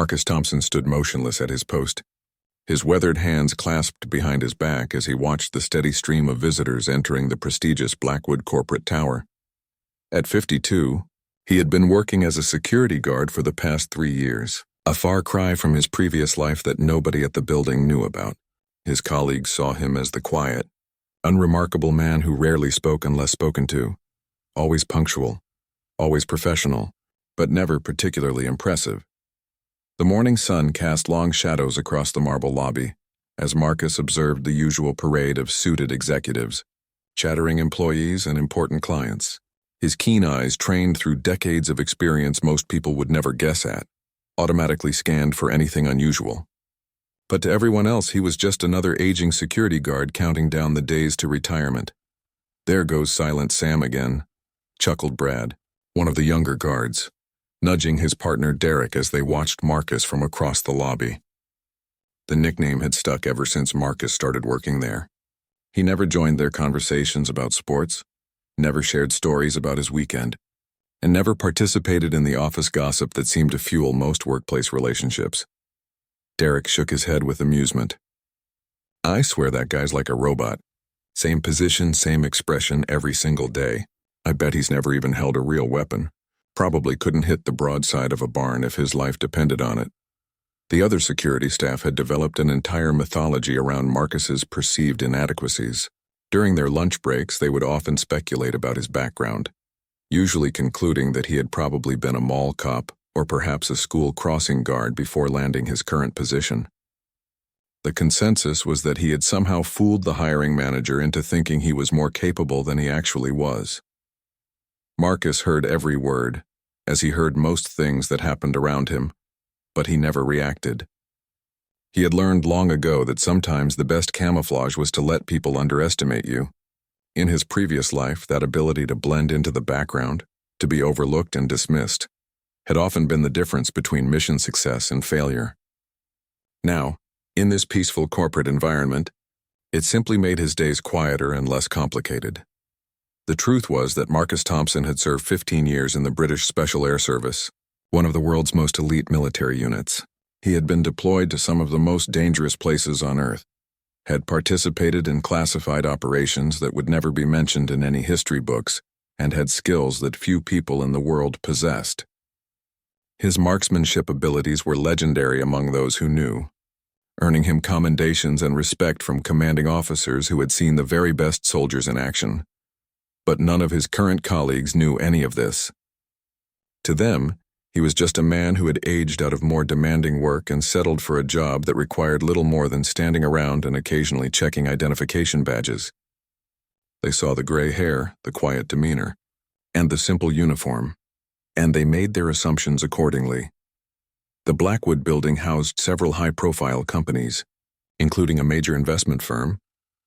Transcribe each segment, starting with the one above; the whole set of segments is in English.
Marcus Thompson stood motionless at his post, his weathered hands clasped behind his back as he watched the steady stream of visitors entering the prestigious Blackwood corporate tower. At 52, he had been working as a security guard for the past 3 years, a far cry from his previous life that nobody at the building knew about. His colleagues saw him as the quiet, unremarkable man who rarely spoke unless spoken to, always punctual, always professional, but never particularly impressive. The morning sun cast long shadows across the marble lobby, as Marcus observed the usual parade of suited executives, chattering employees and important clients. His keen eyes, trained through decades of experience most people would never guess at, automatically scanned for anything unusual. But to everyone else, he was just another aging security guard counting down the days to retirement. "There goes Silent Sam again," chuckled Brad, one of the younger guards, nudging his partner Derek as they watched Marcus from across the lobby. The nickname had stuck ever since Marcus started working there. He never joined their conversations about sports, never shared stories about his weekend, and never participated in the office gossip that seemed to fuel most workplace relationships. Derek shook his head with amusement. "I swear that guy's like a robot. Same position, same expression every single day. I bet he's never even held a real weapon. Probably couldn't hit the broadside of a barn if his life depended on it." The other security staff had developed an entire mythology around Marcus's perceived inadequacies. During their lunch breaks, they would often speculate about his background, usually concluding that he had probably been a mall cop or perhaps a school crossing guard before landing his current position. The consensus was that he had somehow fooled the hiring manager into thinking he was more capable than he actually was. Marcus heard every word, as he heard most things that happened around him, but he never reacted. He had learned long ago that sometimes the best camouflage was to let people underestimate you. In his previous life, that ability to blend into the background, to be overlooked and dismissed, had often been the difference between mission success and failure. Now, in this peaceful corporate environment, it simply made his days quieter and less complicated. The truth was that Marcus Thompson had served 15 years in the British Special Air Service, one of the world's most elite military units. He had been deployed to some of the most dangerous places on Earth, had participated in classified operations that would never be mentioned in any history books, and had skills that few people in the world possessed. His marksmanship abilities were legendary among those who knew, earning him commendations and respect from commanding officers who had seen the very best soldiers in action. But none of his current colleagues knew any of this. To them, he was just a man who had aged out of more demanding work and settled for a job that required little more than standing around and occasionally checking identification badges. They saw the gray hair, the quiet demeanor, and the simple uniform, and they made their assumptions accordingly. The Blackwood building housed several high-profile companies, including a major investment firm,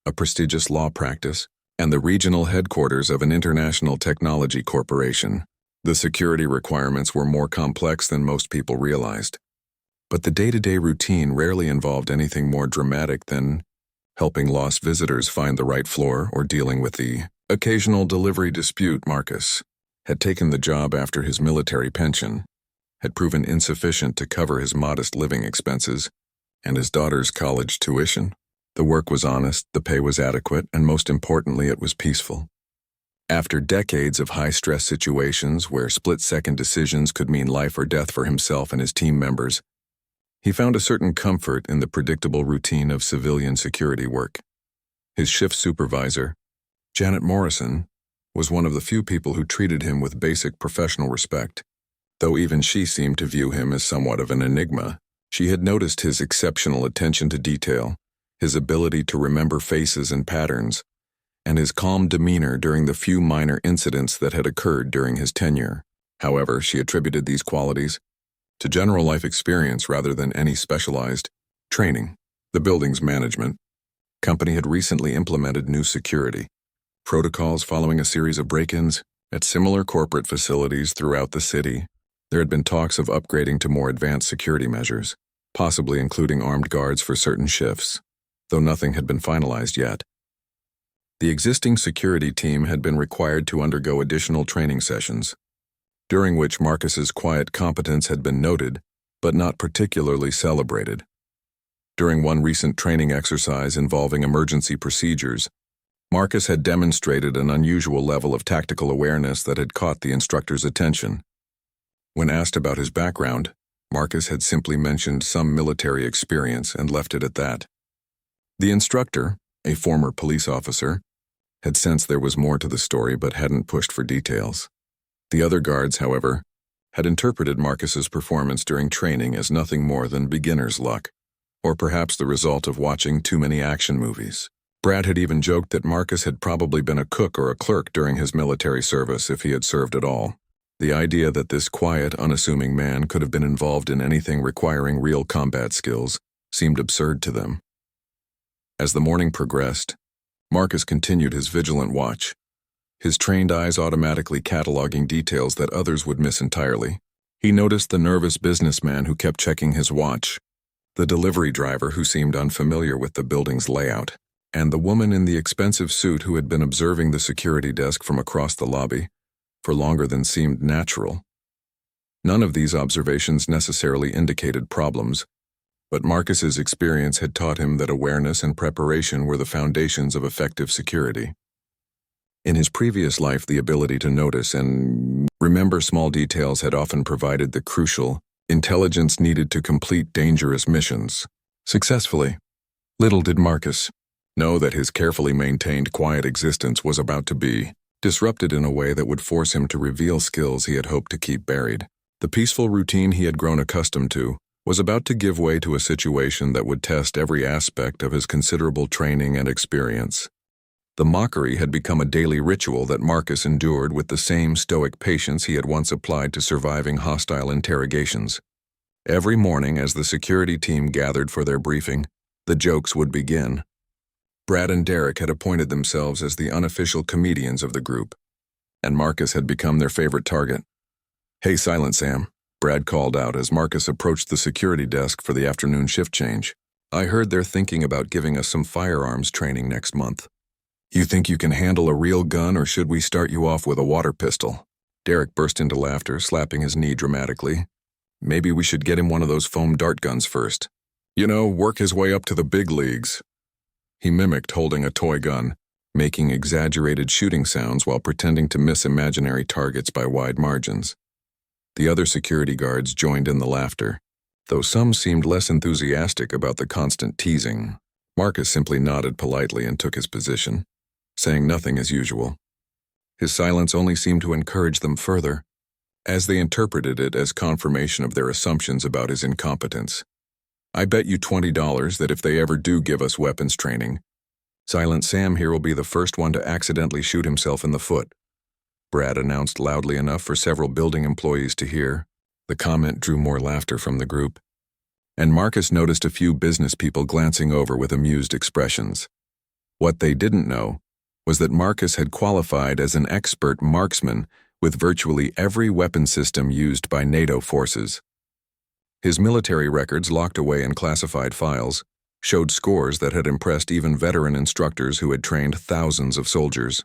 a prestigious law practice, and the regional headquarters of an international technology corporation. The security requirements were more complex than most people realized, but the day-to-day routine rarely involved anything more dramatic than helping lost visitors find the right floor or dealing with the occasional delivery dispute. Marcus had taken the job after his military pension had proven insufficient to cover his modest living expenses and his daughter's college tuition. The work was honest, the pay was adequate, and most importantly, it was peaceful. After decades of high-stress situations where split-second decisions could mean life or death for himself and his team members, he found a certain comfort in the predictable routine of civilian security work. His shift supervisor, Janet Morrison, was one of the few people who treated him with basic professional respect. Though even she seemed to view him as somewhat of an enigma, she had noticed his exceptional attention to detail, his ability to remember faces and patterns, and his calm demeanor during the few minor incidents that had occurred during his tenure. However, she attributed these qualities to general life experience rather than any specialized training. The building's management company had recently implemented new security protocols following a series of break-ins at similar corporate facilities throughout the city. There had been talks of upgrading to more advanced security measures, possibly including armed guards for certain shifts, though nothing had been finalized yet. The existing security team had been required to undergo additional training sessions, during which Marcus's quiet competence had been noted, but not particularly celebrated. During one recent training exercise involving emergency procedures, Marcus had demonstrated an unusual level of tactical awareness that had caught the instructor's attention. When asked about his background, Marcus had simply mentioned some military experience and left it at that. The instructor, a former police officer, had sensed there was more to the story but hadn't pushed for details. The other guards, however, had interpreted Marcus's performance during training as nothing more than beginner's luck, or perhaps the result of watching too many action movies. Brad had even joked that Marcus had probably been a cook or a clerk during his military service if he had served at all. The idea that this quiet, unassuming man could have been involved in anything requiring real combat skills seemed absurd to them. As the morning progressed, Marcus continued his vigilant watch, his trained eyes automatically cataloging details that others would miss entirely. He noticed the nervous businessman who kept checking his watch, the delivery driver who seemed unfamiliar with the building's layout, and the woman in the expensive suit who had been observing the security desk from across the lobby for longer than seemed natural. None of these observations necessarily indicated problems, but Marcus's experience had taught him that awareness and preparation were the foundations of effective security. In his previous life, the ability to notice and remember small details had often provided the crucial intelligence needed to complete dangerous missions successfully. Little did Marcus know that his carefully maintained quiet existence was about to be disrupted in a way that would force him to reveal skills he had hoped to keep buried. The peaceful routine he had grown accustomed to was about to give way to a situation that would test every aspect of his considerable training and experience. The mockery had become a daily ritual that Marcus endured with the same stoic patience he had once applied to surviving hostile interrogations. Every morning as the security team gathered for their briefing, the jokes would begin. Brad and Derek had appointed themselves as the unofficial comedians of the group, and Marcus had become their favorite target. "Hey, Silent Sam," Brad called out as Marcus approached the security desk for the afternoon shift change. "I heard they're thinking about giving us some firearms training next month. You think you can handle a real gun, or should we start you off with a water pistol?" Derek burst into laughter, slapping his knee dramatically. "Maybe we should get him one of those foam dart guns first. You know, work his way up to the big leagues." He mimicked holding a toy gun, making exaggerated shooting sounds while pretending to miss imaginary targets by wide margins. The other security guards joined in the laughter, though some seemed less enthusiastic about the constant teasing. Marcus simply nodded politely and took his position, saying nothing as usual. His silence only seemed to encourage them further, as they interpreted it as confirmation of their assumptions about his incompetence. "I bet you $20 that if they ever do give us weapons training, Silent Sam here will be the first one to accidentally shoot himself in the foot," Brad announced loudly enough for several building employees to hear. The comment drew more laughter from the group, and Marcus noticed a few business people glancing over with amused expressions. What they didn't know was that Marcus had qualified as an expert marksman with virtually every weapon system used by NATO forces. His military records, locked away in classified files, showed scores that had impressed even veteran instructors who had trained thousands of soldiers.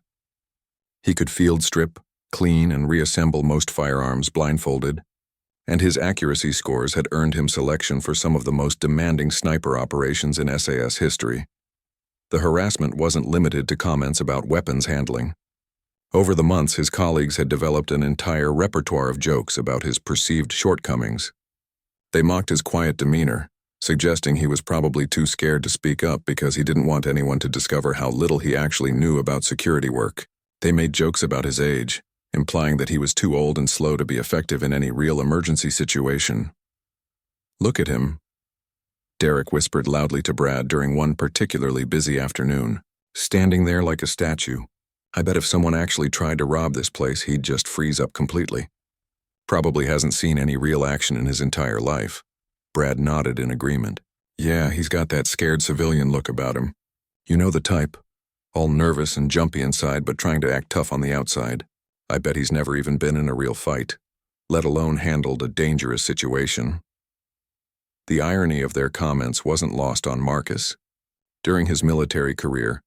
He could field strip, clean, and reassemble most firearms blindfolded, and his accuracy scores had earned him selection for some of the most demanding sniper operations in SAS history. The harassment wasn't limited to comments about weapons handling. Over the months, his colleagues had developed an entire repertoire of jokes about his perceived shortcomings. They mocked his quiet demeanor, suggesting he was probably too scared to speak up because he didn't want anyone to discover how little he actually knew about security work. They made jokes about his age, implying that he was too old and slow to be effective in any real emergency situation. "Look at him," Derek whispered loudly to Brad during one particularly busy afternoon, "standing there like a statue. I bet if someone actually tried to rob this place, he'd just freeze up completely. Probably hasn't seen any real action in his entire life." Brad nodded in agreement. "Yeah, he's got that scared civilian look about him. You know the type. All nervous and jumpy inside but trying to act tough on the outside. I bet he's never even been in a real fight, let alone handled a dangerous situation." The irony of their comments wasn't lost on Marcus. During his military career,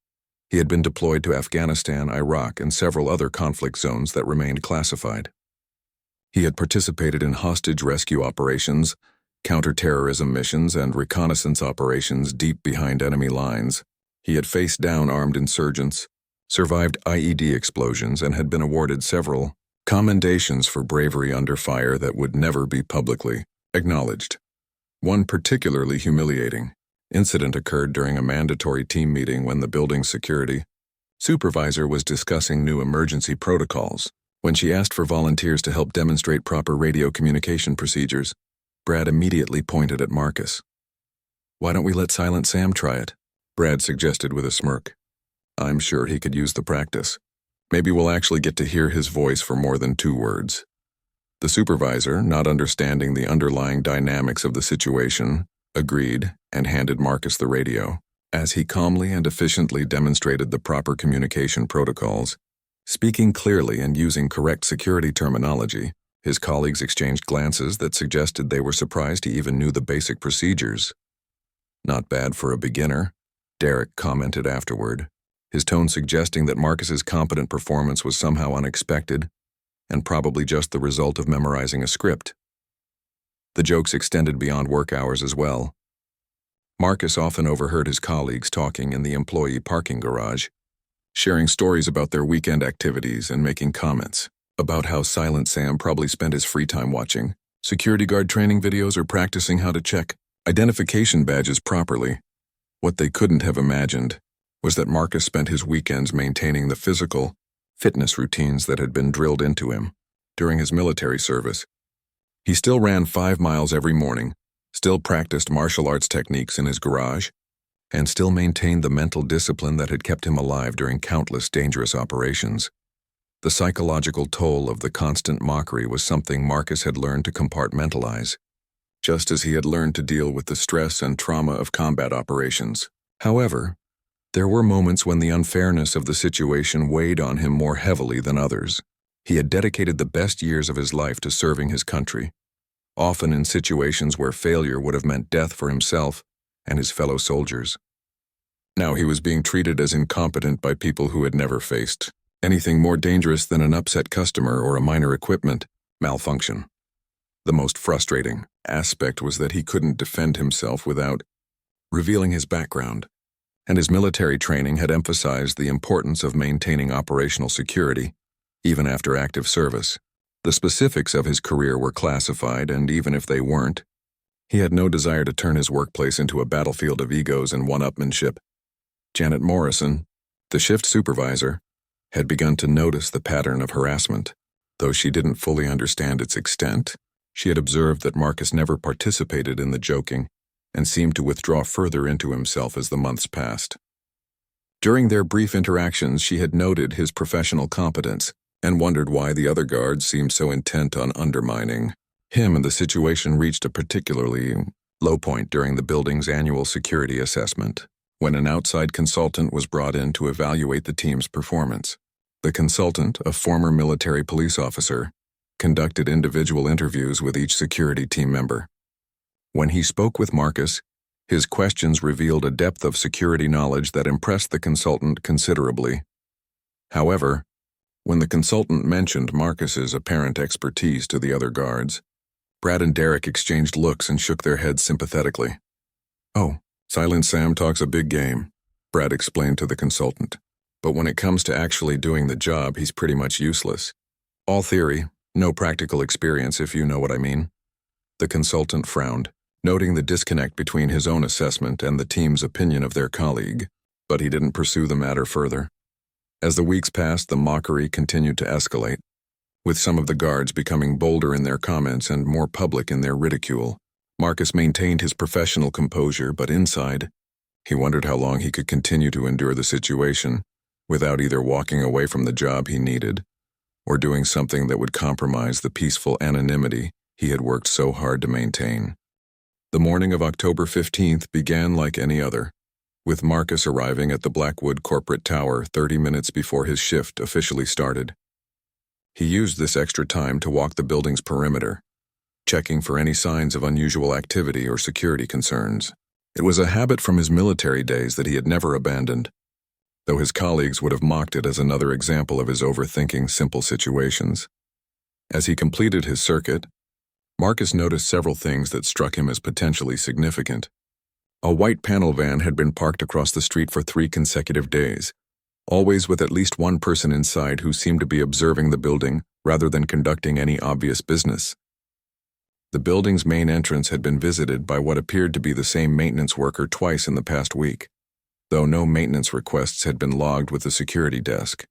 he had been deployed to Afghanistan, Iraq, and several other conflict zones that remained classified. He had participated in hostage rescue operations, counter-terrorism missions and reconnaissance operations deep behind enemy lines. He had faced down armed insurgents, survived IED explosions, and had been awarded several commendations for bravery under fire that would never be publicly acknowledged. One particularly humiliating incident occurred during a mandatory team meeting when the building's security supervisor was discussing new emergency protocols. When she asked for volunteers to help demonstrate proper radio communication procedures, Brad immediately pointed at Marcus. "Why don't we let Silent Sam try it?" Brad suggested with a smirk. "I'm sure he could use the practice. Maybe we'll actually get to hear his voice for more than 2 words." The supervisor, not understanding the underlying dynamics of the situation, agreed and handed Marcus the radio. As he calmly and efficiently demonstrated the proper communication protocols, speaking clearly and using correct security terminology, his colleagues exchanged glances that suggested they were surprised he even knew the basic procedures. "Not bad for a beginner," Derek commented afterward, his tone suggesting that Marcus's competent performance was somehow unexpected and probably just the result of memorizing a script. The jokes extended beyond work hours as well. Marcus often overheard his colleagues talking in the employee parking garage, sharing stories about their weekend activities and making comments about how Silent Sam probably spent his free time watching security guard training videos or practicing how to check identification badges properly. What they couldn't have imagined was that Marcus spent his weekends maintaining the physical fitness routines that had been drilled into him during his military service. He still ran 5 miles every morning, still practiced martial arts techniques in his garage, and still maintained the mental discipline that had kept him alive during countless dangerous operations. The psychological toll of the constant mockery was something Marcus had learned to compartmentalize, just as he had learned to deal with the stress and trauma of combat operations. However, there were moments when the unfairness of the situation weighed on him more heavily than others. He had dedicated the best years of his life to serving his country, often in situations where failure would have meant death for himself and his fellow soldiers. Now he was being treated as incompetent by people who had never faced anything more dangerous than an upset customer or a minor equipment malfunction. The most frustrating aspect was that he couldn't defend himself without revealing his background, and his military training had emphasized the importance of maintaining operational security, even after active service. The specifics of his career were classified, and even if they weren't, he had no desire to turn his workplace into a battlefield of egos and one-upmanship. Janet Morrison, the shift supervisor, had begun to notice the pattern of harassment. Though she didn't fully understand its extent, she had observed that Marcus never participated in the joking and seemed to withdraw further into himself as the months passed. During their brief interactions, she had noted his professional competence and wondered why the other guards seemed so intent on undermining him, and the situation reached a particularly low point during the building's annual security assessment, when an outside consultant was brought in to evaluate the team's performance. The consultant, a former military police officer, conducted individual interviews with each security team member. When he spoke with Marcus, his questions revealed a depth of security knowledge that impressed the consultant considerably. However, when the consultant mentioned Marcus's apparent expertise to the other guards, Brad and Derek exchanged looks and shook their heads sympathetically. "Oh, Silent Sam talks a big game," Brad explained to the consultant. "But when it comes to actually doing the job, he's pretty much useless. All theory, no practical experience, if you know what I mean." The consultant frowned, noting the disconnect between his own assessment and the team's opinion of their colleague, but he didn't pursue the matter further. As the weeks passed, the mockery continued to escalate, with some of the guards becoming bolder in their comments and more public in their ridicule. Marcus maintained his professional composure, but inside, he wondered how long he could continue to endure the situation without either walking away from the job he needed or doing something that would compromise the peaceful anonymity he had worked so hard to maintain. The morning of October 15th began like any other, with Marcus arriving at the Blackwood corporate tower 30 minutes before his shift officially started. He used this extra time to walk the building's perimeter, checking for any signs of unusual activity or security concerns. It was a habit from his military days that he had never abandoned, though his colleagues would have mocked it as another example of his overthinking simple situations. As he completed his circuit, Marcus noticed several things that struck him as potentially significant. A white panel van had been parked across the street for 3 consecutive days, always with at least one person inside who seemed to be observing the building rather than conducting any obvious business. The building's main entrance had been visited by what appeared to be the same maintenance worker twice in the past week, though no maintenance requests had been logged with the security desk.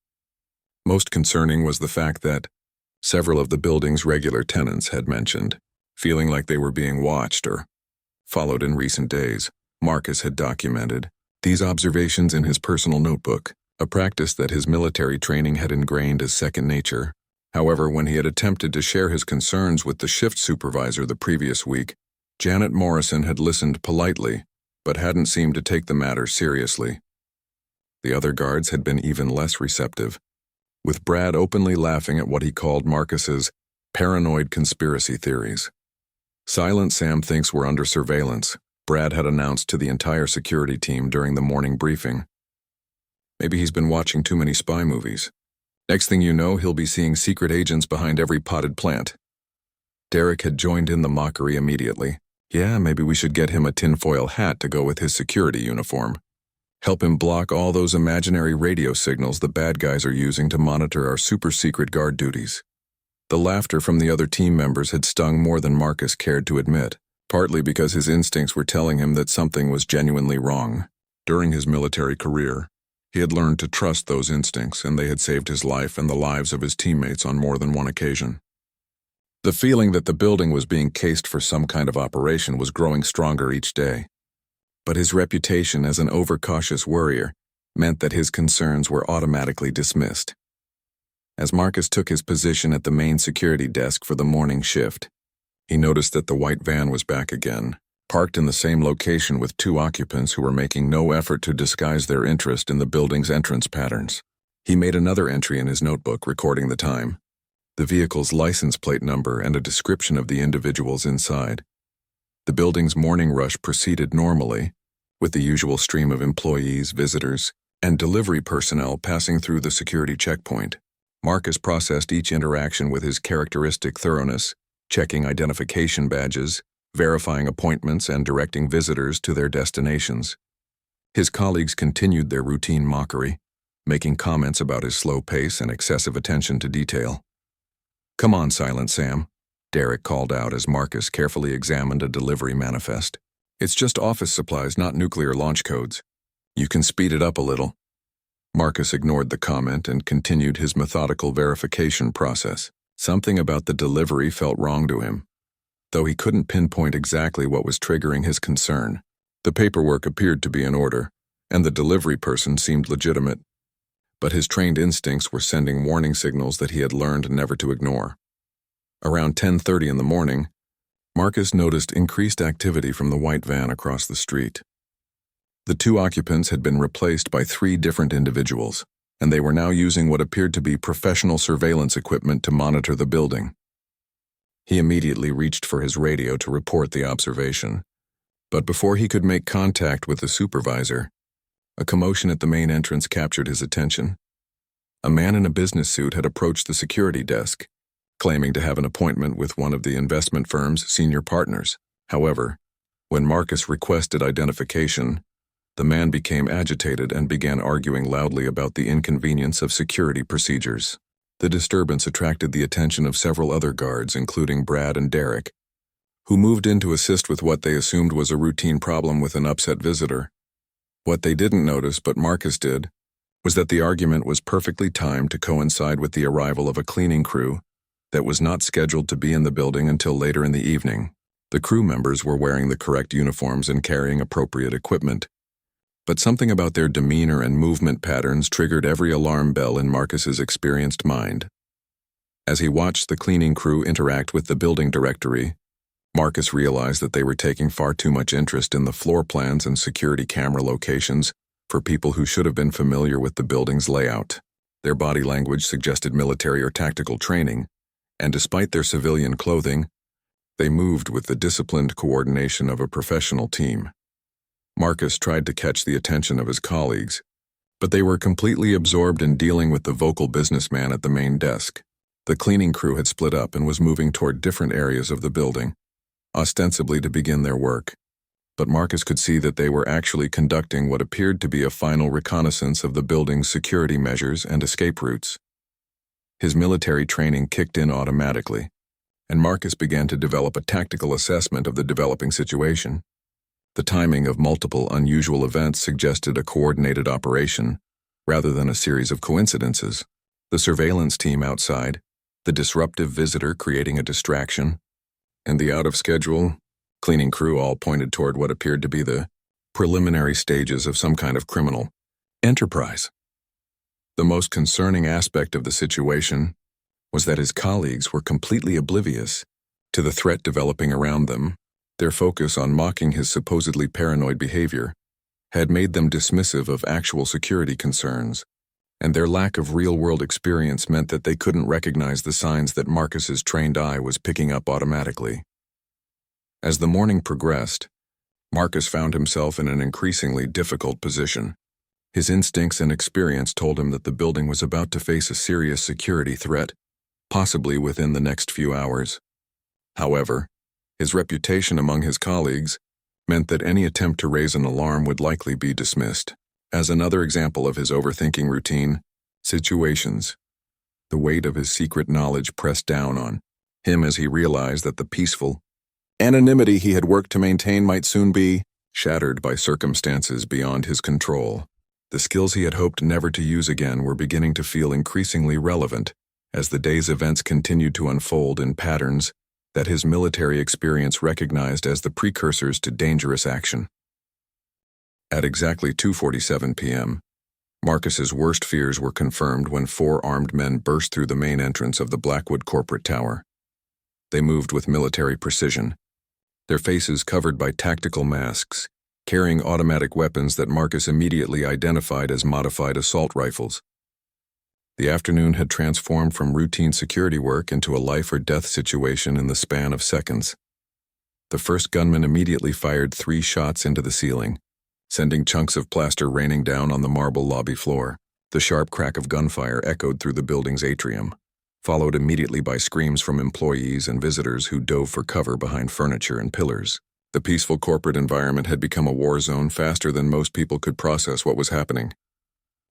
Most concerning was the fact that several of the building's regular tenants had mentioned feeling like they were being watched or followed in recent days. Marcus had documented these observations in his personal notebook, a practice that his military training had ingrained as second nature. However, when he had attempted to share his concerns with the shift supervisor the previous week, Janet Morrison had listened politely, but hadn't seemed to take the matter seriously. The other guards had been even less receptive, with Brad openly laughing at what he called Marcus's paranoid conspiracy theories. "Silent Sam thinks we're under surveillance," Brad had announced to the entire security team during the morning briefing. "Maybe he's been watching too many spy movies. Next thing you know, he'll be seeing secret agents behind every potted plant." Derek had joined in the mockery immediately. "Yeah, maybe we should get him a tinfoil hat to go with his security uniform. Help him block all those imaginary radio signals the bad guys are using to monitor our super-secret guard duties." The laughter from the other team members had stung more than Marcus cared to admit, partly because his instincts were telling him that something was genuinely wrong. During his military career, he had learned to trust those instincts, and they had saved his life and the lives of his teammates on more than one occasion. The feeling that the building was being cased for some kind of operation was growing stronger each day. But his reputation as an overcautious worrier meant that his concerns were automatically dismissed. As Marcus took his position at the main security desk for the morning shift, he noticed that the white van was back again, parked in the same location with 2 occupants who were making no effort to disguise their interest in the building's entrance patterns. He made another entry in his notebook recording the time, the vehicle's license plate number, and a description of the individuals inside. The building's morning rush proceeded normally, with the usual stream of employees, visitors, and delivery personnel passing through the security checkpoint. Marcus processed each interaction with his characteristic thoroughness, checking identification badges, verifying appointments, and directing visitors to their destinations. His colleagues continued their routine mockery, making comments about his slow pace and excessive attention to detail. "Come on, Silent Sam," Derek called out as Marcus carefully examined a delivery manifest. "It's just office supplies, not nuclear launch codes. You can speed it up a little." Marcus ignored the comment and continued his methodical verification process. Something about the delivery felt wrong to him, though he couldn't pinpoint exactly what was triggering his concern. The paperwork appeared to be in order, and the delivery person seemed legitimate, but his trained instincts were sending warning signals that he had learned never to ignore. Around 10:30 in the morning, Marcus noticed increased activity from the white van across the street. The 2 occupants had been replaced by 3 different individuals, and they were now using what appeared to be professional surveillance equipment to monitor the building. He immediately reached for his radio to report the observation, but before he could make contact with the supervisor, a commotion at the main entrance captured his attention. A man in a business suit had approached the security desk, claiming to have an appointment with one of the investment firm's senior partners. However, when Marcus requested identification, the man became agitated and began arguing loudly about the inconvenience of security procedures. The disturbance attracted the attention of several other guards, including Brad and Derek, who moved in to assist with what they assumed was a routine problem with an upset visitor. What they didn't notice, but Marcus did, was that the argument was perfectly timed to coincide with the arrival of a cleaning crew that was not scheduled to be in the building until later in the evening. The crew members were wearing the correct uniforms and carrying appropriate equipment, but something about their demeanor and movement patterns triggered every alarm bell in Marcus's experienced mind. As he watched the cleaning crew interact with the building directory, Marcus realized that they were taking far too much interest in the floor plans and security camera locations for people who should have been familiar with the building's layout. Their body language suggested military or tactical training, and despite their civilian clothing, they moved with the disciplined coordination of a professional team. Marcus tried to catch the attention of his colleagues, but they were completely absorbed in dealing with the vocal businessman at the main desk. The cleaning crew had split up and was moving toward different areas of the building, ostensibly to begin their work. But Marcus could see that they were actually conducting what appeared to be a final reconnaissance of the building's security measures and escape routes. His military training kicked in automatically, and Marcus began to develop a tactical assessment of the developing situation. The timing of multiple unusual events suggested a coordinated operation, rather than a series of coincidences. The surveillance team outside, the disruptive visitor creating a distraction, and the out-of-schedule cleaning crew all pointed toward what appeared to be the preliminary stages of some kind of criminal enterprise. The most concerning aspect of the situation was that his colleagues were completely oblivious to the threat developing around them. Their focus on mocking his supposedly paranoid behavior had made them dismissive of actual security concerns, and their lack of real-world experience meant that they couldn't recognize the signs that Marcus's trained eye was picking up automatically. As the morning progressed, Marcus found himself in an increasingly difficult position. His instincts and experience told him that the building was about to face a serious security threat, possibly within the next few hours. However, his reputation among his colleagues meant that any attempt to raise an alarm would likely be dismissed. As another example of his overthinking routine, situations, the weight of his secret knowledge pressed down on him as he realized that the peaceful anonymity he had worked to maintain might soon be shattered by circumstances beyond his control. The skills he had hoped never to use again were beginning to feel increasingly relevant as the day's events continued to unfold in patterns that his military experience recognized as the precursors to dangerous action. At exactly 2:47 p.m., Marcus's worst fears were confirmed when 4 armed men burst through the main entrance of the Blackwood corporate tower. They moved with military precision, their faces covered by tactical masks, carrying automatic weapons that Marcus immediately identified as modified assault rifles. The afternoon had transformed from routine security work into a life-or-death situation in the span of seconds. The first gunman immediately fired 3 shots into the ceiling, sending chunks of plaster raining down on the marble lobby floor. The sharp crack of gunfire echoed through the building's atrium, followed immediately by screams from employees and visitors who dove for cover behind furniture and pillars. The peaceful corporate environment had become a war zone faster than most people could process what was happening.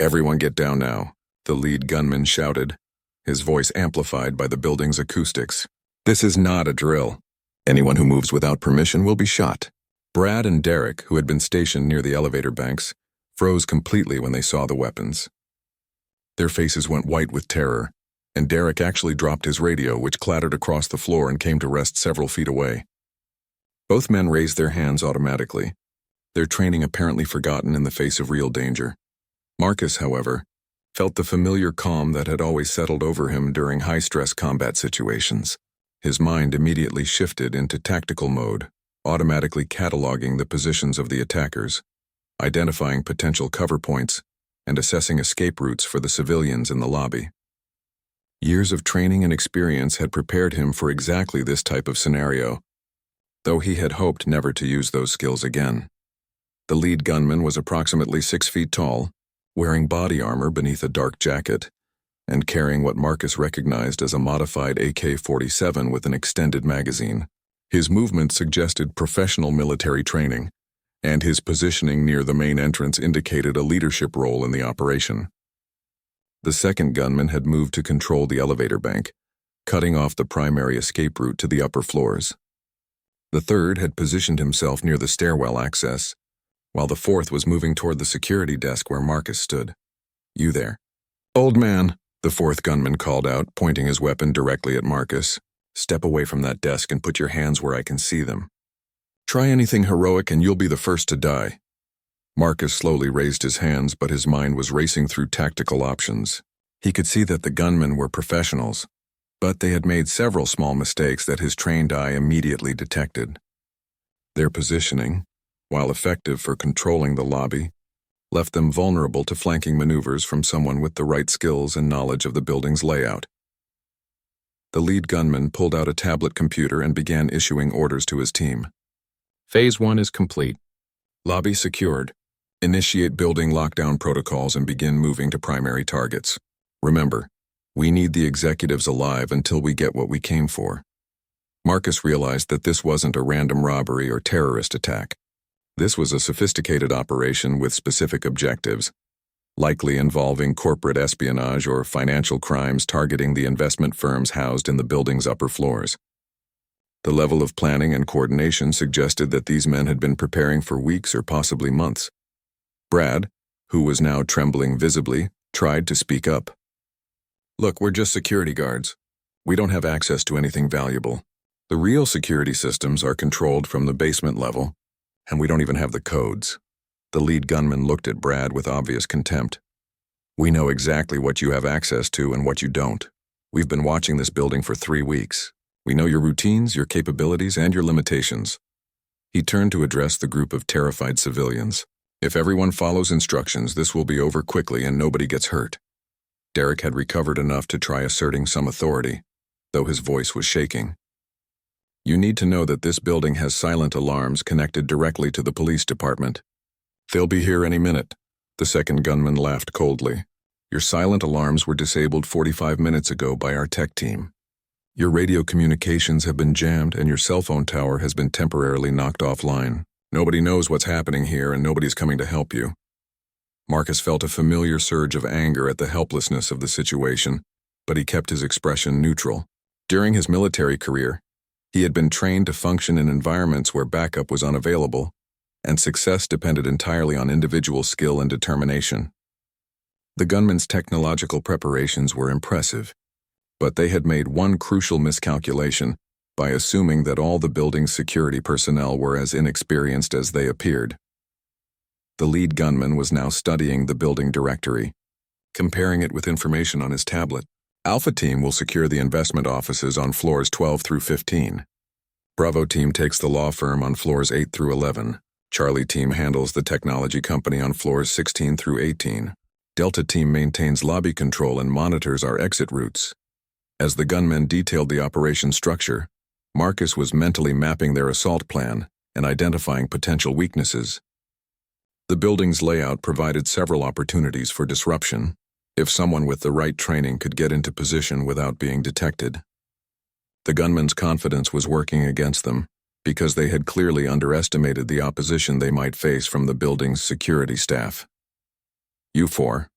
"Everyone get down now," the lead gunman shouted, his voice amplified by the building's acoustics. "This is not a drill. Anyone who moves without permission will be shot." Brad and Derek, who had been stationed near the elevator banks, froze completely when they saw the weapons. Their faces went white with terror, and Derek actually dropped his radio, which clattered across the floor and came to rest several feet away. Both men raised their hands automatically, their training apparently forgotten in the face of real danger. Marcus, however, felt the familiar calm that had always settled over him during high-stress combat situations. His mind immediately shifted into tactical mode, automatically cataloging the positions of the attackers, identifying potential cover points, and assessing escape routes for the civilians in the lobby. Years of training and experience had prepared him for exactly this type of scenario, though he had hoped never to use those skills again. The lead gunman was approximately 6 feet tall, wearing body armor beneath a dark jacket, and carrying what Marcus recognized as a modified AK-47 with an extended magazine. His movements suggested professional military training, and his positioning near the main entrance indicated a leadership role in the operation. The second gunman had moved to control the elevator bank, cutting off the primary escape route to the upper floors. The third had positioned himself near the stairwell access, while the fourth was moving toward the security desk where Marcus stood. "You there?" "Old man," the fourth gunman called out, pointing his weapon directly at Marcus. "Step away from that desk and put your hands where I can see them. Try anything heroic and you'll be the first to die." Marcus slowly raised his hands, but his mind was racing through tactical options. He could see that the gunmen were professionals, but they had made several small mistakes that his trained eye immediately detected. Their positioning, while effective for controlling the lobby, left them vulnerable to flanking maneuvers from someone with the right skills and knowledge of the building's layout. The lead gunman pulled out a tablet computer and began issuing orders to his team. "Phase 1 is complete. Lobby secured. Initiate building lockdown protocols and begin moving to primary targets. Remember, We need the executives alive until we get what we came for. Marcus realized that this wasn't a random robbery or terrorist attack. This was a sophisticated operation with specific objectives, likely involving corporate espionage or financial crimes targeting the investment firms housed in the building's upper floors. The level of planning and coordination suggested that these men had been preparing for weeks or possibly months. Brad, who was now trembling visibly, tried to speak up. "Look, we're just security guards. We don't have access to anything valuable. The real security systems are controlled from the basement level, and we don't even have the codes." The lead gunman looked at Brad with obvious contempt. "We know exactly what you have access to and what you don't. We've been watching this building for 3 weeks. We know your routines, your capabilities, and your limitations." He turned to address the group of terrified civilians. "If everyone follows instructions, this will be over quickly and nobody gets hurt." Derek had recovered enough to try asserting some authority, though his voice was shaking. "You need to know that this building has silent alarms connected directly to the police department. They'll be here any minute." The second gunman laughed coldly. "Your silent alarms were disabled 45 minutes ago by our tech team. Your radio communications have been jammed and your cell phone tower has been temporarily knocked offline. Nobody knows what's happening here and nobody's coming to help you." Marcus felt a familiar surge of anger at the helplessness of the situation, but he kept his expression neutral. During his military career, he had been trained to function in environments where backup was unavailable, and success depended entirely on individual skill and determination. The gunman's technological preparations were impressive, but they had made one crucial miscalculation by assuming that all the building's security personnel were as inexperienced as they appeared. The lead gunman was now studying the building directory, comparing it with information on his tablet. "Alpha Team will secure the investment offices on floors 12 through 15. Bravo Team takes the law firm on floors 8 through 11. Charlie Team handles the technology company on floors 16 through 18. Delta Team maintains lobby control and monitors our exit routes." As the gunmen detailed the operation structure, Marcus was mentally mapping their assault plan and identifying potential weaknesses. The building's layout provided several opportunities for disruption, if someone with the right training could get into position without being detected. The gunmen's confidence was working against them, because they had clearly underestimated the opposition they might face from the building's security staff. "You four,"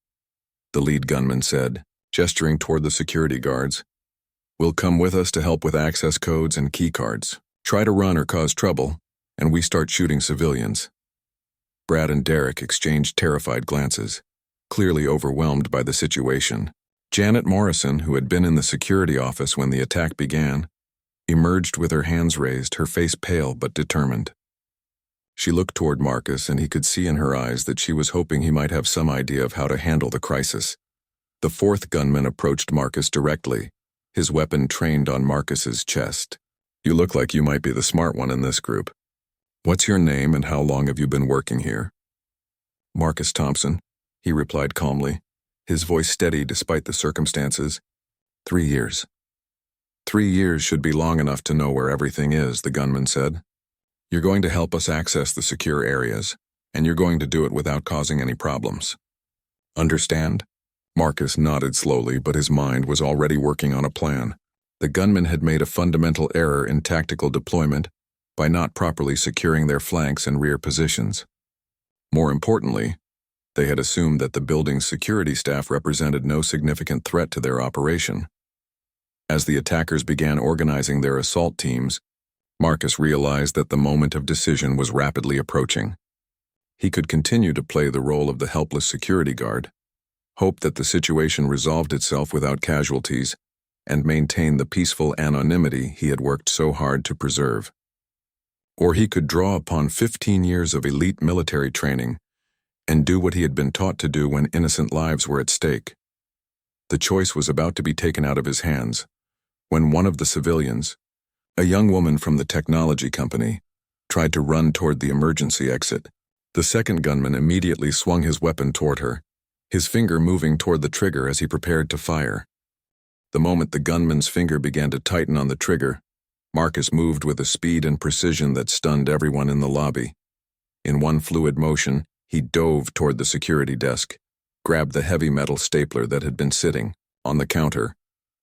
the lead gunman said, gesturing toward the security guards, "will come with us to help with access codes and key cards. Try to run or cause trouble, and we start shooting civilians." Brad and Derek exchanged terrified glances, clearly overwhelmed by the situation. Janet Morrison, who had been in the security office when the attack began, emerged with her hands raised, her face pale but determined. She looked toward Marcus, and he could see in her eyes that she was hoping he might have some idea of how to handle the crisis. The fourth gunman approached Marcus directly, his weapon trained on Marcus's chest. "You look like you might be the smart one in this group. What's your name and how long have you been working here?" "Marcus Thompson," he replied calmly, his voice steady despite the circumstances. 3 years. 3 years should be long enough to know where everything is," the gunman said. "You're going to help us access the secure areas, and you're going to do it without causing any problems. Understand?" Marcus nodded slowly, but his mind was already working on a plan. The gunmen had made a fundamental error in tactical deployment by not properly securing their flanks and rear positions. More importantly, they had assumed that the building's security staff represented no significant threat to their operation. As the attackers began organizing their assault teams, Marcus realized that the moment of decision was rapidly approaching. He could continue to play the role of the helpless security guard, hope that the situation resolved itself without casualties, and maintain the peaceful anonymity he had worked so hard to preserve. Or he could draw upon 15 years of elite military training and do what he had been taught to do when innocent lives were at stake. The choice was about to be taken out of his hands when one of the civilians, a young woman from the technology company, tried to run toward the emergency exit. The second gunman immediately swung his weapon toward her, his finger moving toward the trigger as he prepared to fire. The moment the gunman's finger began to tighten on the trigger, Marcus moved with a speed and precision that stunned everyone in the lobby. In one fluid motion, he dove toward the security desk, grabbed the heavy metal stapler that had been sitting on the counter,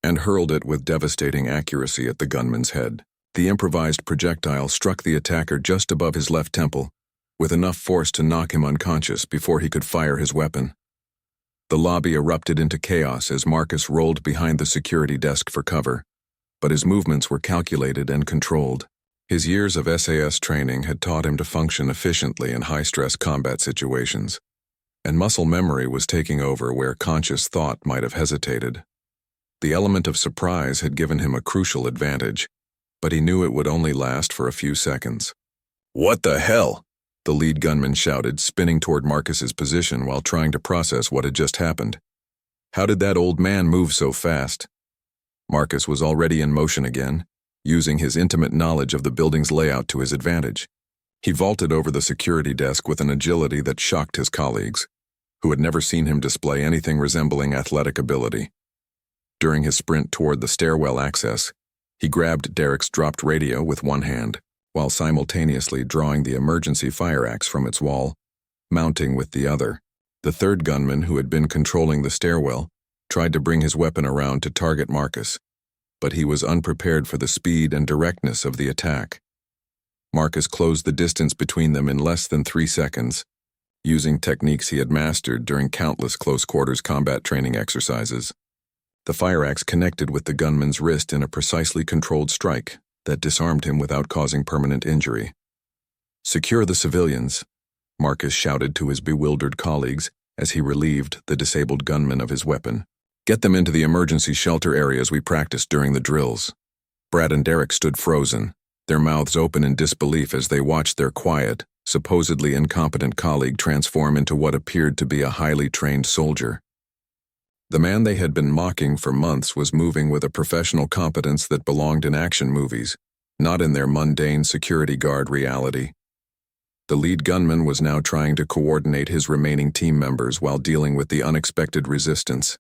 and hurled it with devastating accuracy at the gunman's head. The improvised projectile struck the attacker just above his left temple, with enough force to knock him unconscious before he could fire his weapon. The lobby erupted into chaos as Marcus rolled behind the security desk for cover, but his movements were calculated and controlled. His years of SAS training had taught him to function efficiently in high-stress combat situations, and muscle memory was taking over where conscious thought might have hesitated. The element of surprise had given him a crucial advantage, but he knew it would only last for a few seconds. "What the hell?" the lead gunman shouted, spinning toward Marcus's position while trying to process what had just happened. How did that old man move so fast? Marcus was already in motion again, using his intimate knowledge of the building's layout to his advantage. He vaulted over the security desk with an agility that shocked his colleagues, who had never seen him display anything resembling athletic ability. During his sprint toward the stairwell access, he grabbed Derek's dropped radio with one hand, while simultaneously drawing the emergency fire axe from its wall, mounting with the other. The third gunman, who had been controlling the stairwell, tried to bring his weapon around to target Marcus, but he was unprepared for the speed and directness of the attack. Marcus closed the distance between them in less than 3 seconds, using techniques he had mastered during countless close-quarters combat training exercises. The fire axe connected with the gunman's wrist in a precisely controlled strike that disarmed him without causing permanent injury. "Secure the civilians," Marcus shouted to his bewildered colleagues as he relieved the disabled gunman of his weapon. "Get them into the emergency shelter areas we practiced during the drills." Brad and Derek stood frozen, their mouths open in disbelief as they watched their quiet, supposedly incompetent colleague transform into what appeared to be a highly trained soldier. The man they had been mocking for months was moving with a professional competence that belonged in action movies, not in their mundane security guard reality. The lead gunman was now trying to coordinate his remaining team members while dealing with the unexpected resistance.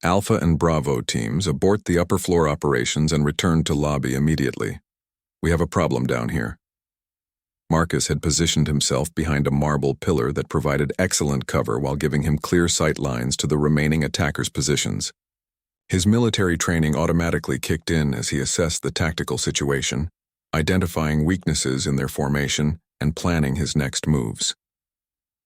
Alpha and Bravo teams abort the upper floor operations and return to lobby immediately. "We have a problem down here." Marcus had positioned himself behind a marble pillar that provided excellent cover while giving him clear sight lines to the remaining attackers' positions. His military training automatically kicked in as he assessed the tactical situation, identifying weaknesses in their formation and planning his next moves.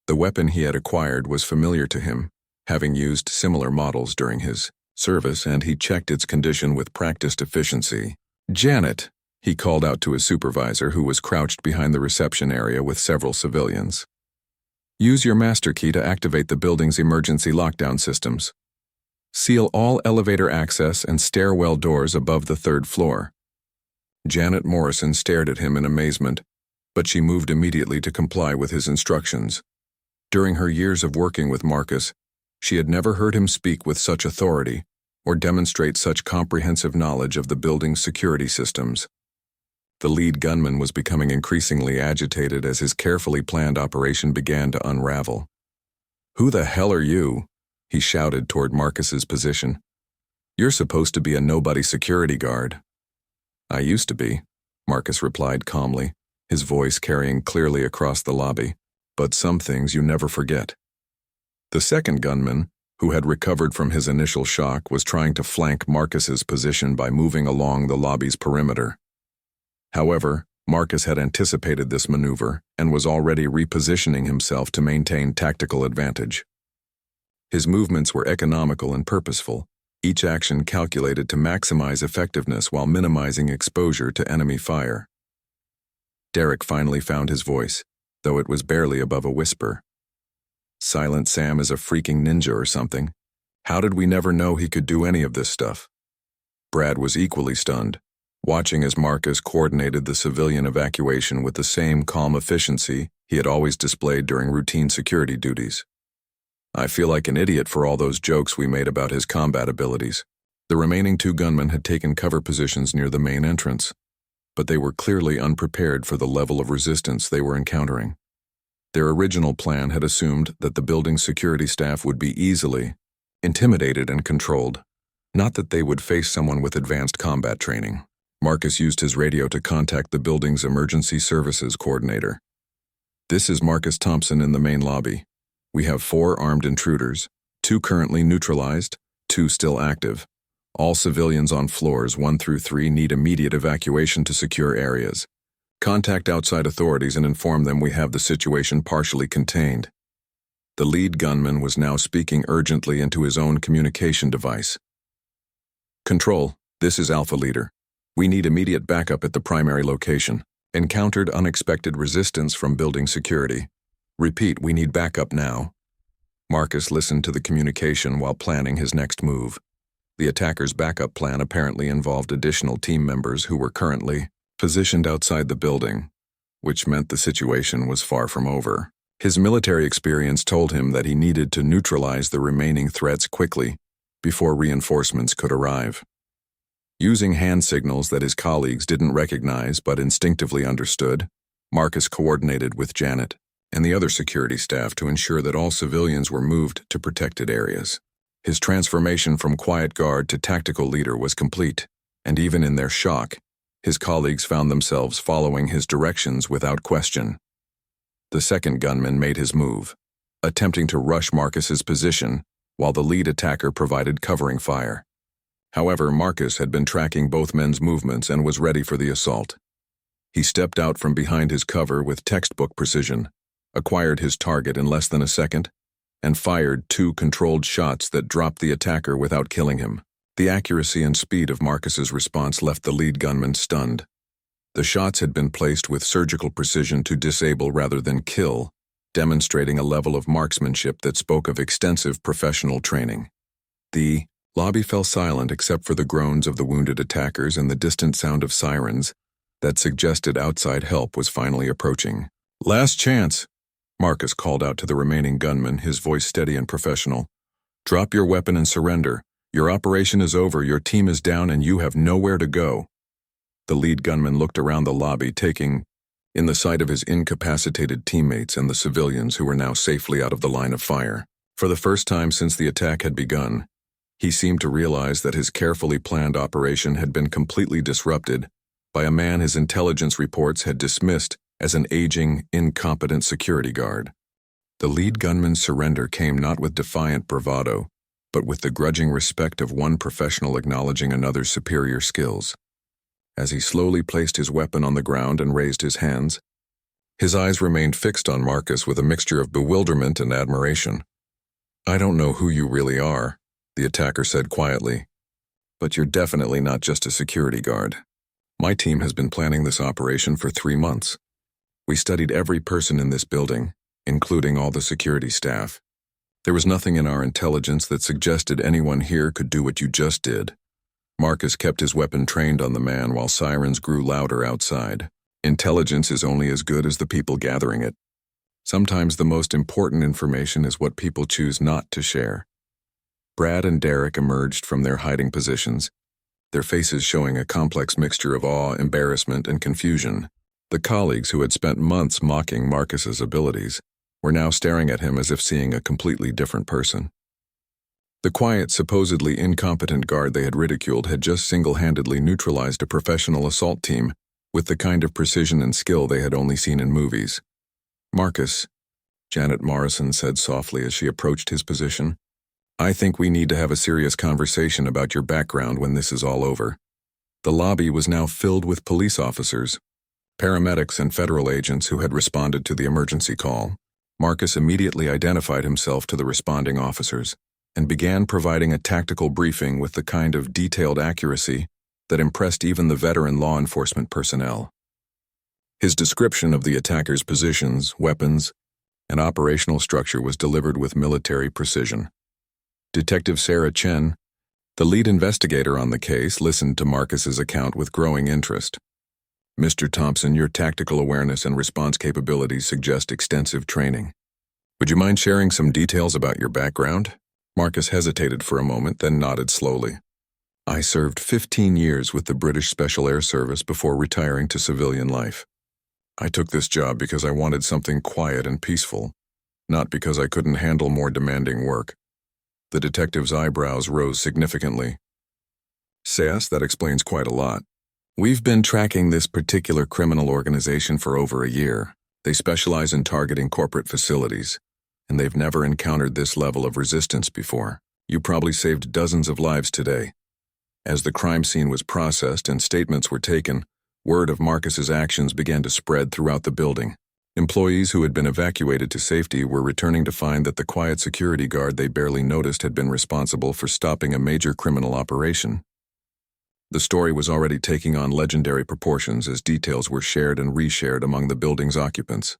The weapon he had acquired was familiar to him, having used similar models during his service, and he checked its condition with practiced efficiency. "Janet," he called out to his supervisor, who was crouched behind the reception area with several civilians. "Use your master key to activate the building's emergency lockdown systems. Seal all elevator access and stairwell doors above the 3rd floor." Janet Morrison stared at him in amazement, but she moved immediately to comply with his instructions. During her years of working with Marcus, she had never heard him speak with such authority or demonstrate such comprehensive knowledge of the building's security systems. The lead gunman was becoming increasingly agitated as his carefully planned operation began to unravel. "Who the hell are you?" he shouted toward Marcus's position. "You're supposed to be a nobody security guard." "I used to be," Marcus replied calmly, his voice carrying clearly across the lobby. "But some things you never forget." The second gunman, who had recovered from his initial shock, was trying to flank Marcus's position by moving along the lobby's perimeter. However, Marcus had anticipated this maneuver and was already repositioning himself to maintain tactical advantage. His movements were economical and purposeful, each action calculated to maximize effectiveness while minimizing exposure to enemy fire. Derek finally found his voice, though it was barely above a whisper. "Silent Sam is a freaking ninja or something. How did we never know he could do any of this stuff?" Brad was equally stunned, watching as Marcus coordinated the civilian evacuation with the same calm efficiency he had always displayed during routine security duties. "I feel like an idiot for all those jokes we made about his combat abilities." The remaining 2 gunmen had taken cover positions near the main entrance, but they were clearly unprepared for the level of resistance they were encountering. Their original plan had assumed that the building's security staff would be easily intimidated and controlled, not that they would face someone with advanced combat training. Marcus used his radio to contact the building's emergency services coordinator. "This is Marcus Thompson in the main lobby. We have 4 armed intruders, 2 currently neutralized, 2 still active. All civilians on floors 1 through 3 need immediate evacuation to secure areas. Contact outside authorities and inform them we have the situation partially contained. The lead gunman was now speaking urgently into his own communication device. Control, this is Alpha Leader. We need immediate backup at the primary location. Encountered unexpected resistance from building security. Repeat, we need backup now. Marcus listened to the communication while planning his next move. The attacker's backup plan apparently involved additional team members who were currently positioned outside the building, which meant the situation was far from over. His military experience told him that he needed to neutralize the remaining threats quickly before reinforcements could arrive. Using hand signals that his colleagues didn't recognize but instinctively understood, Marcus coordinated with Janet and the other security staff to ensure that all civilians were moved to protected areas. His transformation from quiet guard to tactical leader was complete, and even in their shock, his colleagues found themselves following his directions without question. The second gunman made his move, attempting to rush Marcus's position while the lead attacker provided covering fire. However, Marcus had been tracking both men's movements and was ready for the assault. He stepped out from behind his cover with textbook precision, acquired his target in less than a second, and fired 2 controlled shots that dropped the attacker without killing him. The accuracy and speed of Marcus's response left the lead gunman stunned. The shots had been placed with surgical precision to disable rather than kill, demonstrating a level of marksmanship that spoke of extensive professional training. The lobby fell silent except for the groans of the wounded attackers and the distant sound of sirens that suggested outside help was finally approaching. "Last chance," Marcus called out to the remaining gunman, his voice steady and professional. "Drop your weapon and surrender. Your operation is over, your team is down, and you have nowhere to go." The lead gunman looked around the lobby, taking in the sight of his incapacitated teammates and the civilians who were now safely out of the line of fire. For the first time since the attack had begun, he seemed to realize that his carefully planned operation had been completely disrupted by a man his intelligence reports had dismissed as an aging, incompetent security guard. The lead gunman's surrender came not with defiant bravado, but with the grudging respect of one professional acknowledging another's superior skills. As he slowly placed his weapon on the ground and raised his hands, his eyes remained fixed on Marcus with a mixture of bewilderment and admiration. "I don't know who you really are," the attacker said quietly, "but you're definitely not just a security guard. My team has been planning this operation for 3 months. We studied every person in this building, including all the security staff. There was nothing in our intelligence that suggested anyone here could do what you just did." Marcus kept his weapon trained on the man while sirens grew louder outside. Intelligence is only as good as the people gathering it. Sometimes the most important information is what people choose not to share. Brad and Derek emerged from their hiding positions, their faces showing a complex mixture of awe, embarrassment, and confusion. The colleagues who had spent months mocking Marcus's abilities were now staring at him as if seeing a completely different person. The quiet, supposedly incompetent guard they had ridiculed had just single-handedly neutralized a professional assault team with the kind of precision and skill they had only seen in movies. "Marcus," Janet Morrison said softly as she approached his position, "I think we need to have a serious conversation about your background when this is all over." The lobby was now filled with police officers, paramedics, and federal agents who had responded to the emergency call. Marcus immediately identified himself to the responding officers and began providing a tactical briefing with the kind of detailed accuracy that impressed even the veteran law enforcement personnel. His description of the attacker's positions, weapons, and operational structure was delivered with military precision. Detective Sarah Chen, the lead investigator on the case, listened to Marcus's account with growing interest. "Mr. Thompson, your tactical awareness and response capabilities suggest extensive training. Would you mind sharing some details about your background?" Marcus hesitated for a moment, then nodded slowly. "I served 15 years with the British Special Air Service before retiring to civilian life. I took this job because I wanted something quiet and peaceful, not because I couldn't handle more demanding work." The detective's eyebrows rose significantly. "SAS, that explains quite a lot. We've been tracking this particular criminal organization for over a year. They specialize in targeting corporate facilities, and they've never encountered this level of resistance before. You probably saved dozens of lives today. As the crime scene was processed and statements were taken, word of Marcus's actions began to spread throughout the building. Employees who had been evacuated to safety were returning to find that the quiet security guard they barely noticed had been responsible for stopping a major criminal operation. The story was already taking on legendary proportions as details were shared and reshared among the building's occupants.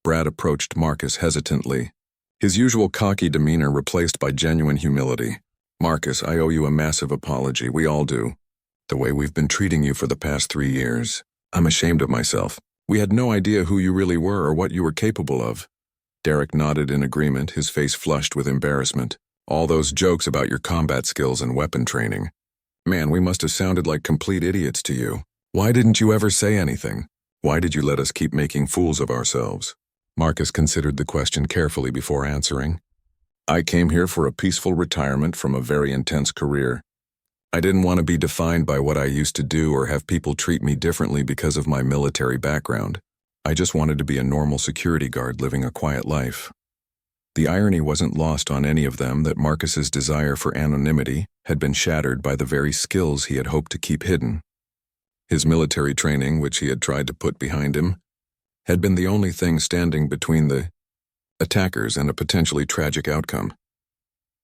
Brad approached Marcus hesitantly, his usual cocky demeanor replaced by genuine humility. "Marcus, I owe you a massive apology, we all do. The way we've been treating you for the past 3 years. I'm ashamed of myself. We had no idea who you really were or what you were capable of." Derek nodded in agreement, his face flushed with embarrassment. "All those jokes about your combat skills and weapon training. Man, we must have sounded like complete idiots to you. Why didn't you ever say anything? Why did you let us keep making fools of ourselves?" Marcus considered the question carefully before answering. "I came here for a peaceful retirement from a very intense career. I didn't want to be defined by what I used to do or have people treat me differently because of my military background. I just wanted to be a normal security guard living a quiet life." The irony wasn't lost on any of them that Marcus's desire for anonymity had been shattered by the very skills he had hoped to keep hidden. His military training, which he had tried to put behind him, had been the only thing standing between the attackers and a potentially tragic outcome.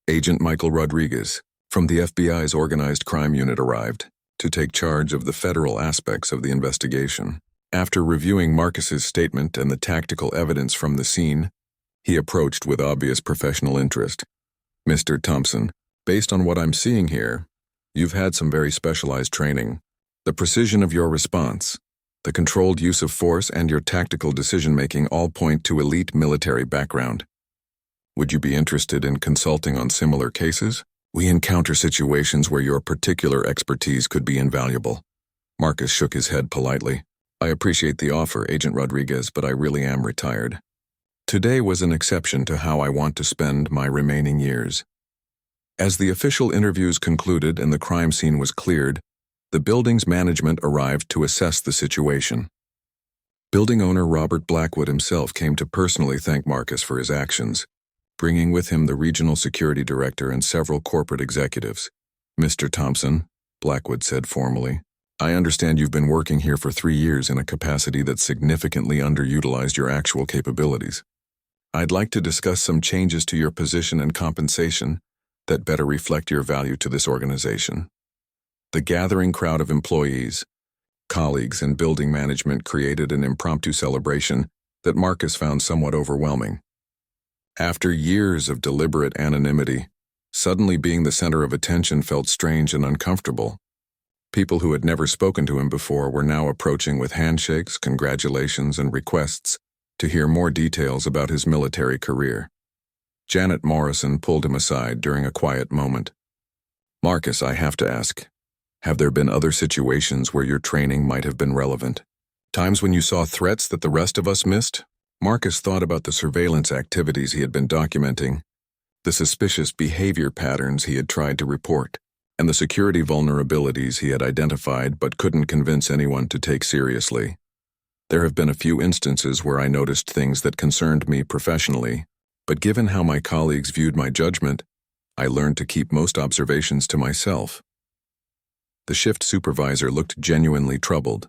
Agent Michael Rodriguez, from the FBI's Organized Crime Unit, arrived to take charge of the federal aspects of the investigation. After reviewing Marcus's statement and the tactical evidence from the scene, he approached with obvious professional interest. "Mr. Thompson, based on what I'm seeing here, you've had some very specialized training. The precision of your response, the controlled use of force, and your tactical decision-making all point to elite military background. Would you be interested in consulting on similar cases? We encounter situations where your particular expertise could be invaluable." Marcus shook his head politely. "I appreciate the offer, Agent Rodriguez, but I really am retired. Today was an exception to how I want to spend my remaining years." As the official interviews concluded and the crime scene was cleared, the building's management arrived to assess the situation. Building owner Robert Blackwood himself came to personally thank Marcus for his actions, bringing with him the regional security director and several corporate executives. "Mr. Thompson," Blackwood said formally, "I understand you've been working here for 3 years in a capacity that significantly underutilized your actual capabilities. I'd like to discuss some changes to your position and compensation that better reflect your value to this organization." The gathering crowd of employees, colleagues, and building management created an impromptu celebration that Marcus found somewhat overwhelming. After years of deliberate anonymity, suddenly being the center of attention felt strange and uncomfortable. People who had never spoken to him before were now approaching with handshakes, congratulations, and requests to hear more details about his military career. Janet Morrison pulled him aside during a quiet moment. "Marcus, I have to ask, have there been other situations where your training might have been relevant? Times when you saw threats that the rest of us missed?" Marcus thought about the surveillance activities he had been documenting, the suspicious behavior patterns he had tried to report, and the security vulnerabilities he had identified but couldn't convince anyone to take seriously. "There have been a few instances where I noticed things that concerned me professionally, but given how my colleagues viewed my judgment, I learned to keep most observations to myself." The shift supervisor looked genuinely troubled.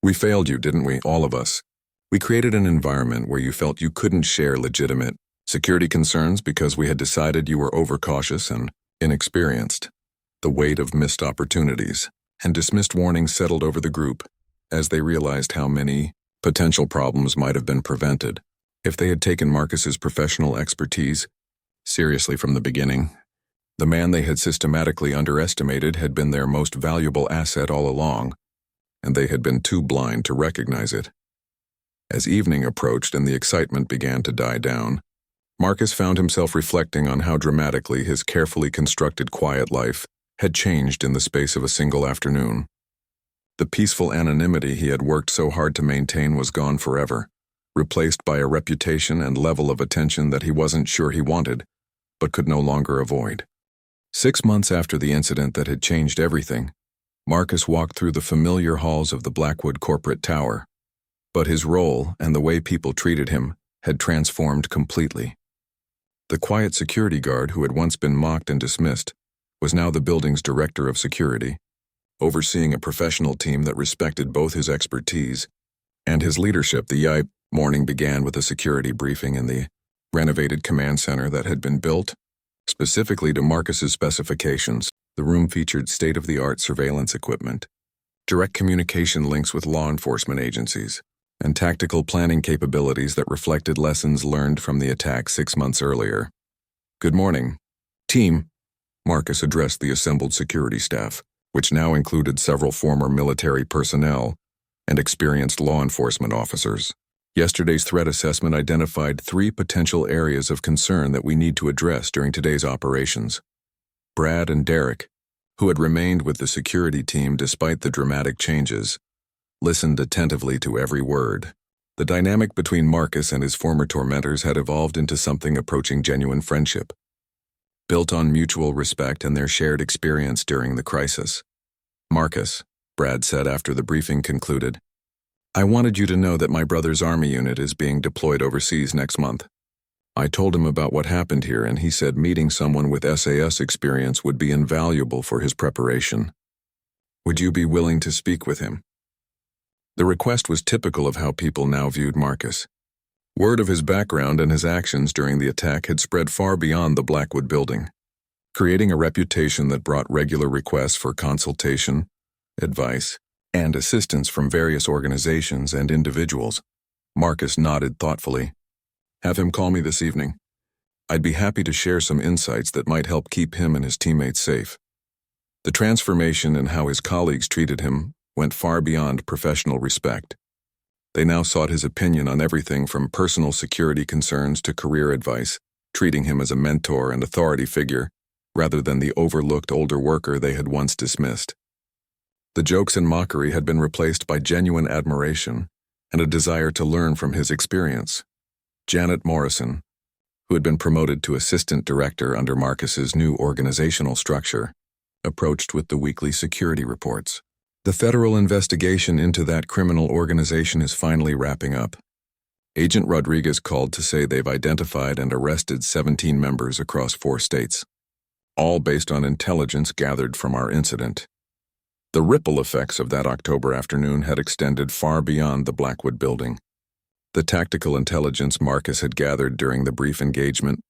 "We failed you, didn't we, all of us? We created an environment where you felt you couldn't share legitimate security concerns because we had decided you were overcautious and inexperienced. The weight of missed opportunities and dismissed warnings settled over the group as they realized how many potential problems might have been prevented if they had taken Marcus's professional expertise seriously from the beginning. The man they had systematically underestimated had been their most valuable asset all along, and they had been too blind to recognize it." As evening approached and the excitement began to die down, Marcus found himself reflecting on how dramatically his carefully constructed quiet life had changed in the space of a single afternoon. The peaceful anonymity he had worked so hard to maintain was gone forever, replaced by a reputation and level of attention that he wasn't sure he wanted, but could no longer avoid. 6 months after the incident that had changed everything, Marcus walked through the familiar halls of the Blackwood corporate tower. But his role and the way people treated him had transformed completely. The quiet security guard who had once been mocked and dismissed was now the building's director of security, overseeing a professional team that respected both his expertise and his leadership. The morning began with a security briefing in the renovated command center that had been built specifically to Marcus's specifications. The room featured state-of-the-art surveillance equipment, direct communication links with law enforcement agencies, and tactical planning capabilities that reflected lessons learned from the attack 6 months earlier. "Good morning, team," Marcus addressed the assembled security staff, which now included several former military personnel and experienced law enforcement officers. "Yesterday's threat assessment identified 3 potential areas of concern that we need to address during today's operations." Brad and Derek, who had remained with the security team despite the dramatic changes, listened attentively to every word. The dynamic between Marcus and his former tormentors had evolved into something approaching genuine friendship, built on mutual respect and their shared experience during the crisis. "Marcus," Brad said after the briefing concluded, "I wanted you to know that my brother's army unit is being deployed overseas next month. I told him about what happened here, and he said meeting someone with SAS experience would be invaluable for his preparation. Would you be willing to speak with him?" The request was typical of how people now viewed Marcus. Word of his background and his actions during the attack had spread far beyond the Blackwood building, creating a reputation that brought regular requests for consultation, advice, and assistance from various organizations and individuals. Marcus nodded thoughtfully. "Have him call me this evening. I'd be happy to share some insights that might help keep him and his teammates safe." The transformation in how his colleagues treated him went far beyond professional respect. They now sought his opinion on everything from personal security concerns to career advice, treating him as a mentor and authority figure rather than the overlooked older worker they had once dismissed. The jokes and mockery had been replaced by genuine admiration and a desire to learn from his experience. Janet Morrison, who had been promoted to assistant director under Marcus's new organizational structure, approached with the weekly security reports. "The federal investigation into that criminal organization is finally wrapping up. Agent Rodriguez called to say they've identified and arrested 17 members across 4 states, all based on intelligence gathered from our incident." The ripple effects of that October afternoon had extended far beyond the Blackwood building. The tactical intelligence Marcus had gathered during the brief engagement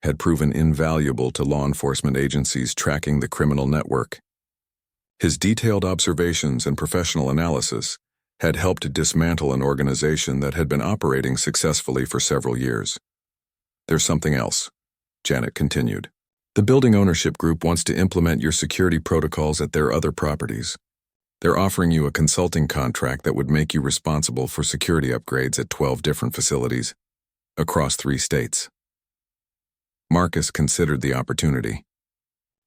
had proven invaluable to law enforcement agencies tracking the criminal network. His detailed observations and professional analysis had helped dismantle an organization that had been operating successfully for several years. "There's something else," Janet continued. "The building ownership group wants to implement your security protocols at their other properties. They're offering you a consulting contract that would make you responsible for security upgrades at 12 different facilities across 3 states. Marcus considered the opportunity,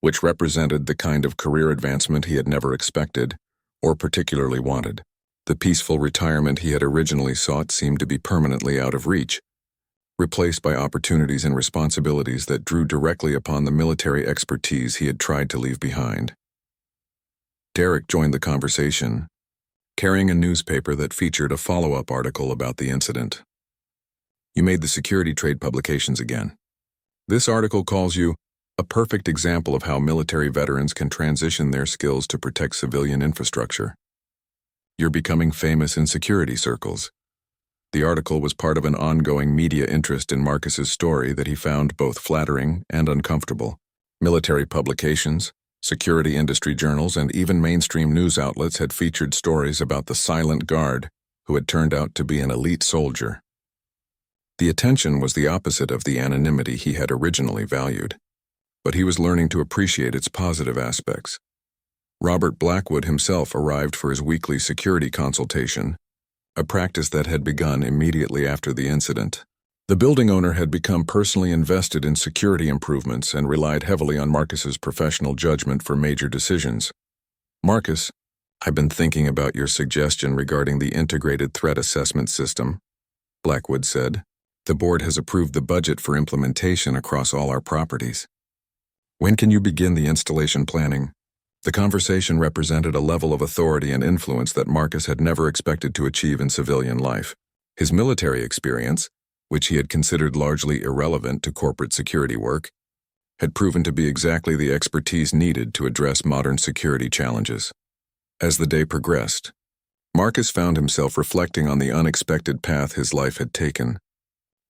which represented the kind of career advancement he had never expected or particularly wanted. The peaceful retirement he had originally sought seemed to be permanently out of reach, replaced by opportunities and responsibilities that drew directly upon the military expertise he had tried to leave behind. Derek joined the conversation, carrying a newspaper that featured a follow-up article about the incident. "You made the security trade publications again. This article calls you a perfect example of how military veterans can transition their skills to protect civilian infrastructure. You're becoming famous in security circles." The article was part of an ongoing media interest in Marcus's story that he found both flattering and uncomfortable. Military publications, security industry journals, and even mainstream news outlets had featured stories about the silent guard who had turned out to be an elite soldier. The attention was the opposite of the anonymity he had originally valued, but he was learning to appreciate its positive aspects. Robert Blackwood himself arrived for his weekly security consultation, a practice that had begun immediately after the incident. The building owner had become personally invested in security improvements and relied heavily on Marcus's professional judgment for major decisions. "Marcus, I've been thinking about your suggestion regarding the integrated threat assessment system," Blackwood said. "The board has approved the budget for implementation across all our properties. When can you begin the installation planning?" The conversation represented a level of authority and influence that Marcus had never expected to achieve in civilian life. His military experience, which he had considered largely irrelevant to corporate security work, had proven to be exactly the expertise needed to address modern security challenges. As the day progressed, Marcus found himself reflecting on the unexpected path his life had taken.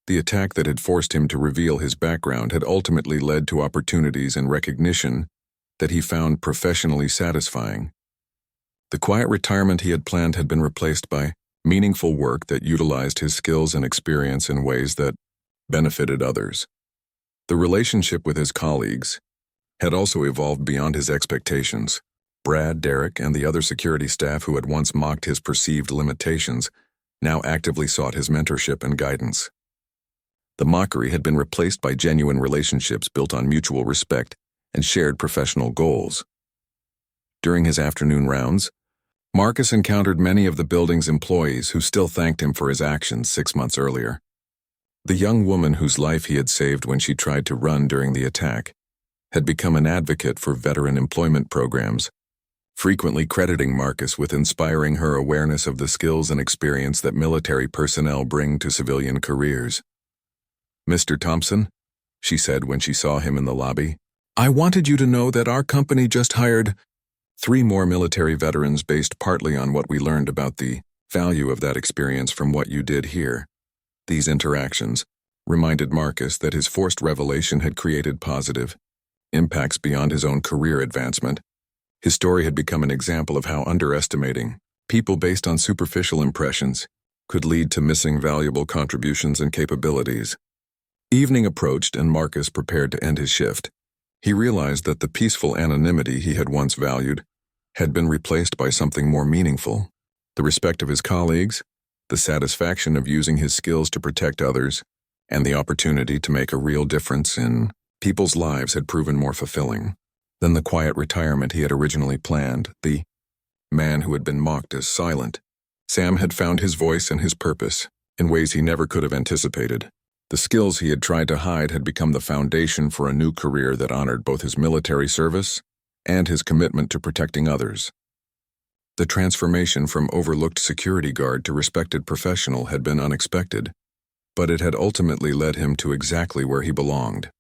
The attack that had forced him to reveal his background had ultimately led to opportunities and recognition that he found professionally satisfying. The quiet retirement he had planned had been replaced by meaningful work that utilized his skills and experience in ways that benefited others. The relationship with his colleagues had also evolved beyond his expectations. Brad, Derek, and the other security staff who had once mocked his perceived limitations now actively sought his mentorship and guidance. The mockery had been replaced by genuine relationships built on mutual respect and shared professional goals. During his afternoon rounds, Marcus encountered many of the building's employees who still thanked him for his actions 6 months earlier. The young woman whose life he had saved when she tried to run during the attack had become an advocate for veteran employment programs, frequently crediting Marcus with inspiring her awareness of the skills and experience that military personnel bring to civilian careers. "Mr. Thompson," she said when she saw him in the lobby, "I wanted you to know that our company just hired 3 more military veterans based partly on what we learned about the value of that experience from what you did here." These interactions reminded Marcus that his forced revelation had created positive impacts beyond his own career advancement. His story had become an example of how underestimating people based on superficial impressions could lead to missing valuable contributions and capabilities. Evening approached and Marcus prepared to end his shift. He realized that the peaceful anonymity he had once valued had been replaced by something more meaningful: the respect of his colleagues, the satisfaction of using his skills to protect others, and the opportunity to make a real difference in people's lives had proven more fulfilling than the quiet retirement he had originally planned. The man who had been mocked as silent, Sam had found his voice and his purpose in ways he never could have anticipated. The skills he had tried to hide had become the foundation for a new career that honored both his military service and his commitment to protecting others. The transformation from overlooked security guard to respected professional had been unexpected, but it had ultimately led him to exactly where he belonged.